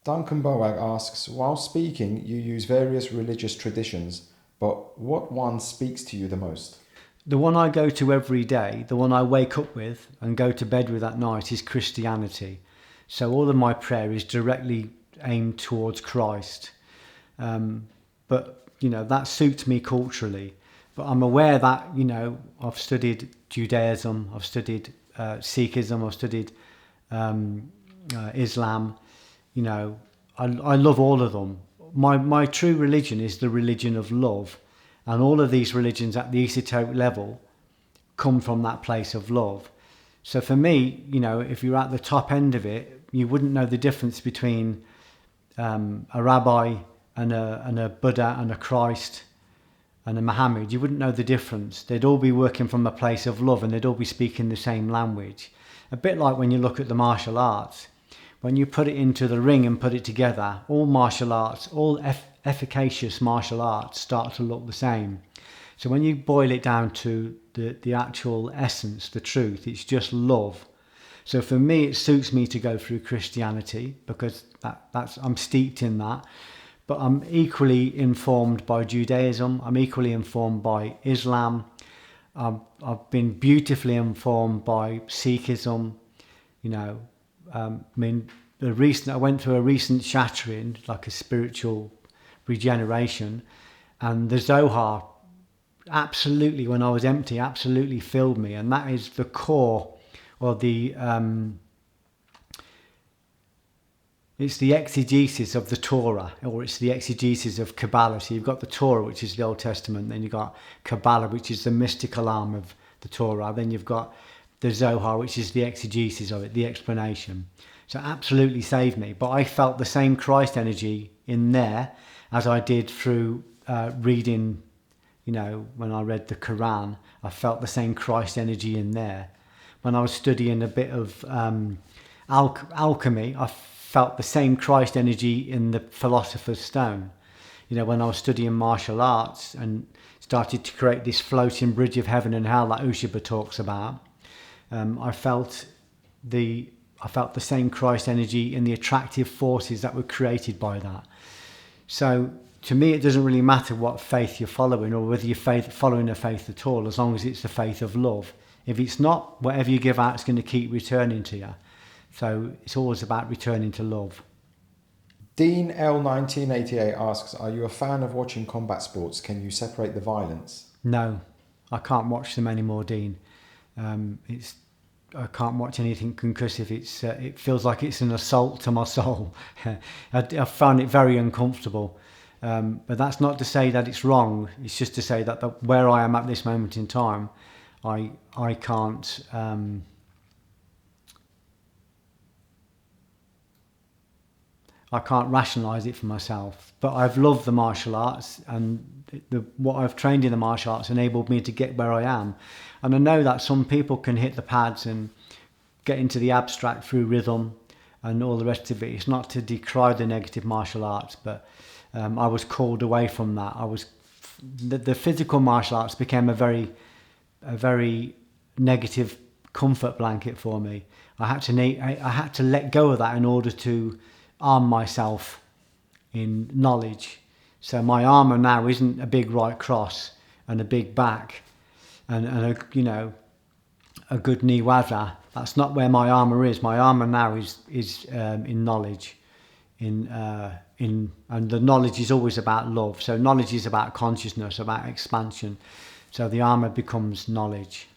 Duncan Boag asks, while speaking, you use various religious traditions, but what one speaks to you the most? The one I go to every day, the one I wake up with and go to bed with at night is Christianity. So all of my prayer is directly aimed towards Christ. But, that suits me culturally. But I'm aware that, I've studied Judaism, I've studied Sikhism, I've studied Islam. I love all of them. My true religion is the religion of love. And all of these religions at the esoteric level come from that place of love. So for me, if you're at the top end of it, you wouldn't know the difference between a rabbi and a Buddha and a Christ and a Muhammad. You wouldn't know the difference. They'd all be working from a place of love and they'd all be speaking the same language. A bit like when you look at the martial arts. When you put it into the ring and put it together, all martial arts, all efficacious martial arts start to look the same. So when you boil it down to the actual essence, the truth, it's just love. So for me, it suits me to go through Christianity because I'm steeped in that. But I'm equally informed by Judaism. I'm equally informed by Islam. I've been beautifully informed by Sikhism. I went through a recent shattering, like a spiritual regeneration, and the Zohar absolutely, when I was empty, absolutely filled me, and that is the core, or it's the exegesis of the Torah, or it's the exegesis of Kabbalah. So you've got the Torah, which is the Old Testament, then you've got Kabbalah, which is the mystical arm of the Torah, then you've got the Zohar, which is the exegesis of it, the explanation. So absolutely saved me. But I felt the same Christ energy in there as I did through reading, when I read the Quran, I felt the same Christ energy in there. When I was studying a bit of alchemy, I felt the same Christ energy in the Philosopher's Stone. When I was studying martial arts and started to create this floating bridge of heaven and hell that Ushba talks about, I felt the same Christ energy in the attractive forces that were created by that. So to me, it doesn't really matter what faith you're following or whether you're following a faith at all, as long as it's the faith of love. If it's not, whatever you give out is going to keep returning to you. So it's always about returning to love. Dean L1988 asks, are you a fan of watching combat sports? Can you separate the violence? No, I can't watch them anymore, Dean. I can't watch anything concussive. It feels like it's an assault to my soul. I found it very uncomfortable. But that's not to say that it's wrong. It's just to say that where I am at this moment in time, I can't. I can't rationalise it for myself. But I've loved the martial arts, and what I've trained in the martial arts enabled me to get where I am. And I know that some people can hit the pads and get into the abstract through rhythm and all the rest of it. It's not to decry the negative martial arts, but I was called away from that. The physical martial arts became a very negative comfort blanket for me. I had to let go of that in order to arm myself in knowledge. So my armour now isn't a big right cross and a big back and a good knee waza. That's not where my armour is. My armour now is in knowledge, and the knowledge is always about love. So knowledge is about consciousness, about expansion. So the armour becomes knowledge.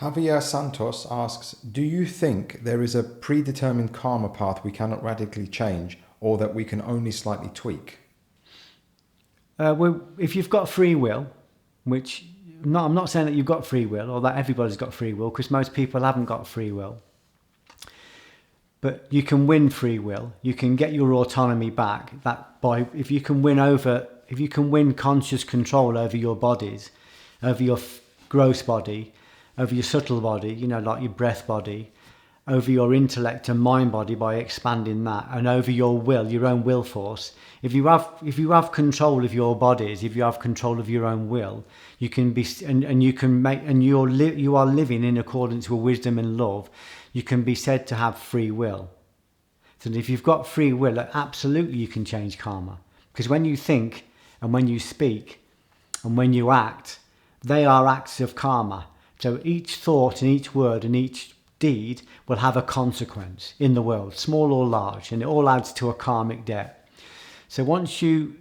Javier Santos asks, do you think there is a predetermined karma path we cannot radically change, or that we can only slightly tweak? Well, if you've got free will, which I'm not saying that you've got free will or that everybody's got free will, because most people haven't got free will. But you can win free will. You can get your autonomy back. If you can win conscious control over your bodies, over your gross body, over your subtle body, like your breath body, over your intellect and mind body by expanding that, and over your will, your own will force. If you have control of your bodies, if you have control of your own will, you can be you are living in accordance with wisdom and love. You can be said to have free will. So if you've got free will, absolutely you can change karma. Because when you think and when you speak and when you act, they are acts of karma. So each thought and each word and each deed will have a consequence in the world, small or large, and it all adds to a karmic debt. So once you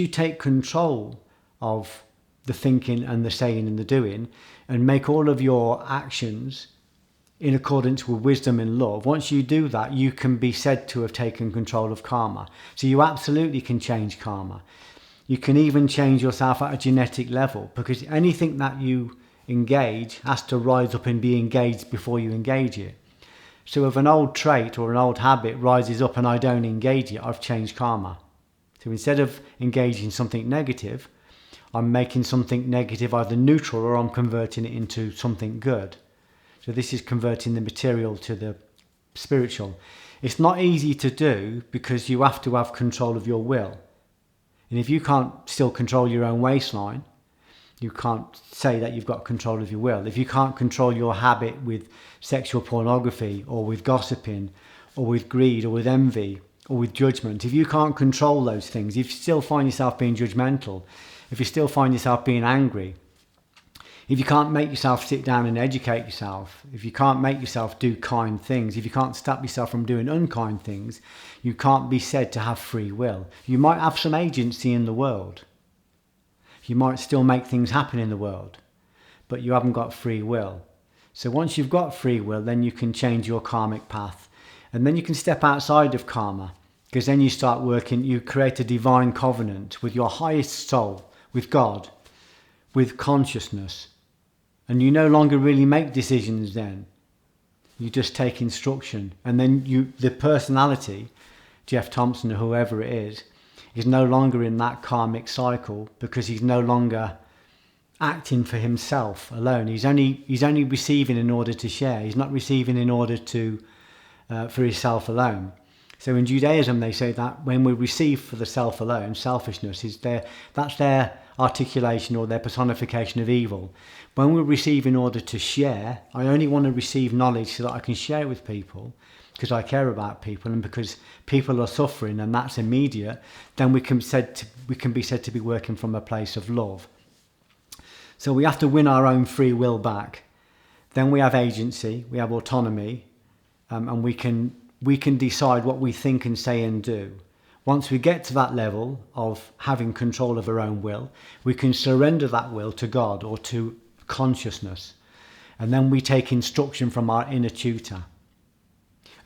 take control of the thinking and the saying and the doing, and make all of your actions in accordance with wisdom and love, once you do that, you can be said to have taken control of karma. So you absolutely can change karma. You can even change yourself at a genetic level, because anything that you engage has to rise up and be engaged before you engage it. So if an old trait or an old habit rises up and I don't engage it, I've changed karma. So instead of engaging something negative, I'm making something negative either neutral, or I'm converting it into something good. So this is converting the material to the spiritual. It's not easy to do, because you have to have control of your will. And if you can't still control your own waistline, you can't say that you've got control of your will. If you can't control your habit with sexual pornography, or with gossiping, or with greed, or with envy, or with judgment, if you can't control those things, if you still find yourself being judgmental, if you still find yourself being angry, if you can't make yourself sit down and educate yourself, if you can't make yourself do kind things, if you can't stop yourself from doing unkind things, you can't be said to have free will. You might have some agency in the world. You might still make things happen in the world, but you haven't got free will. So once you've got free will, then you can change your karmic path. And then you can step outside of karma, because then you start working, you create a divine covenant with your highest soul, with God, with consciousness. And you no longer really make decisions then. You just take instruction. And then the personality, Geoff Thompson or whoever it is no longer in that karmic cycle, because he's no longer acting for himself alone. He's only receiving in order to share. He's not receiving in order to for himself alone. So in Judaism they say that when we receive for the self alone, selfishness that's their articulation or their personification of evil. When we receive in order to share, I only want to receive knowledge so that I can share it with people, because I care about people, and because people are suffering and that's immediate, then we can be said to be working from a place of love. So we have to win our own free will back. Then we have agency, we have autonomy, and we can decide what we think and say and do. Once we get to that level of having control of our own will, we can surrender that will to God or to consciousness. And then we take instruction from our inner tutor.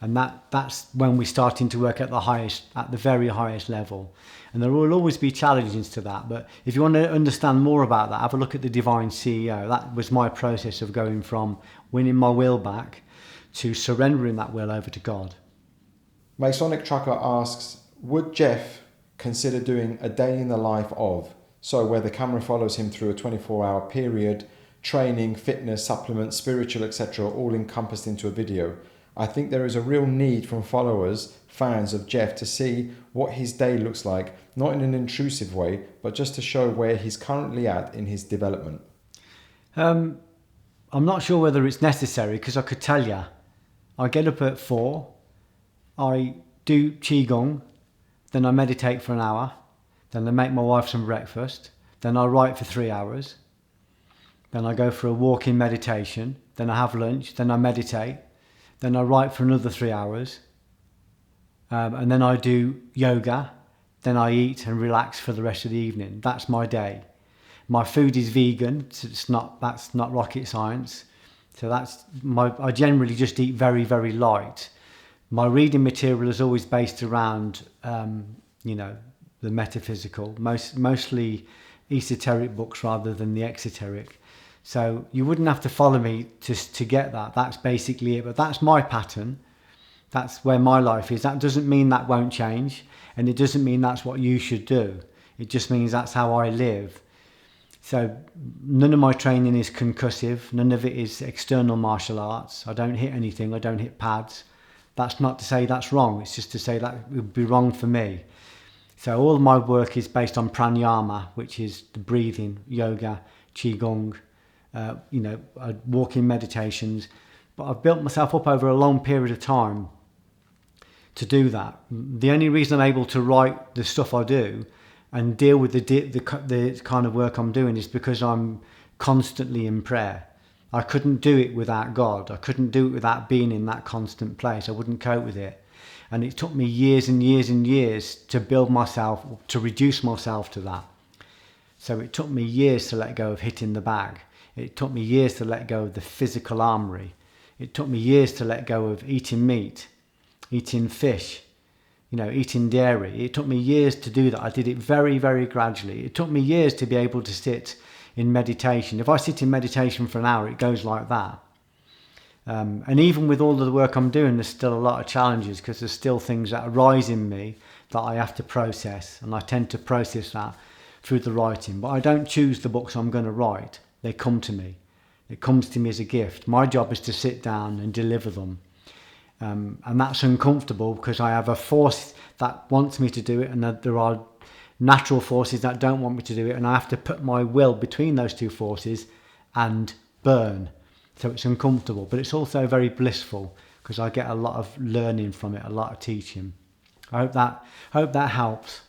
And that's when we're starting to work at the very highest level. And there will always be challenges to that. But if you want to understand more about that, have a look at the Divine CEO. That was my process of going from winning my will back to surrendering that will over to God. Masonic Trucker asks, would Geoff consider doing a day in the life of, so where the camera follows him through a 24-hour period, training, fitness, supplements, spiritual, etc., all encompassed into a video? I think there is a real need from followers, fans of Geoff, to see what his day looks like, not in an intrusive way, but just to show where he's currently at in his development. I'm not sure whether it's necessary, because I could tell you. I get up at 4, I do Qigong, then I meditate for an hour, then I make my wife some breakfast, then I write for 3 hours, then I go for a walk in meditation, then I have lunch, then I meditate, then I write for another 3 hours, and then I do yoga, then I eat and relax for the rest of the evening. That's my day. My food is vegan, so that's not rocket science. So I generally just eat very, very light. My reading material is always based around, the metaphysical, mostly esoteric books rather than the exoteric. So you wouldn't have to follow me to get that. That's basically it. But that's my pattern. That's where my life is. That doesn't mean that won't change. And it doesn't mean that's what you should do. It just means that's how I live. So none of my training is concussive. None of it is external martial arts. I don't hit anything. I don't hit pads. That's not to say that's wrong. It's just to say that it would be wrong for me. So all of my work is based on pranayama, which is the breathing, yoga, qigong, walking meditations. But I've built myself up over a long period of time to do that. The only reason I'm able to write the stuff I do and deal with the kind of work I'm doing is because I'm constantly in prayer. I couldn't do it without God. I couldn't do it without being in that constant place. I wouldn't cope with it. And it took me years and years and years to build myself, to reduce myself to that. So it took me years to let go of hitting the bag. It took me years to let go of the physical armory. It took me years to let go of eating meat, eating fish, eating dairy. It took me years to do that. I did it very, very gradually. It took me years to be able to sit in meditation. If I sit in meditation for an hour, it goes like that. And even with all of the work I'm doing, there's still a lot of challenges because there's still things that arise in me that I have to process. And I tend to process that through the writing. But I don't choose the books I'm going to write. They come to me. It comes to me as a gift. My job is to sit down and deliver them. And that's uncomfortable because I have a force that wants me to do it, and there are natural forces that don't want me to do it, and I have to put my will between those two forces and burn. So it's uncomfortable, but it's also very blissful because I get a lot of learning from it, a lot of teaching. I hope that helps.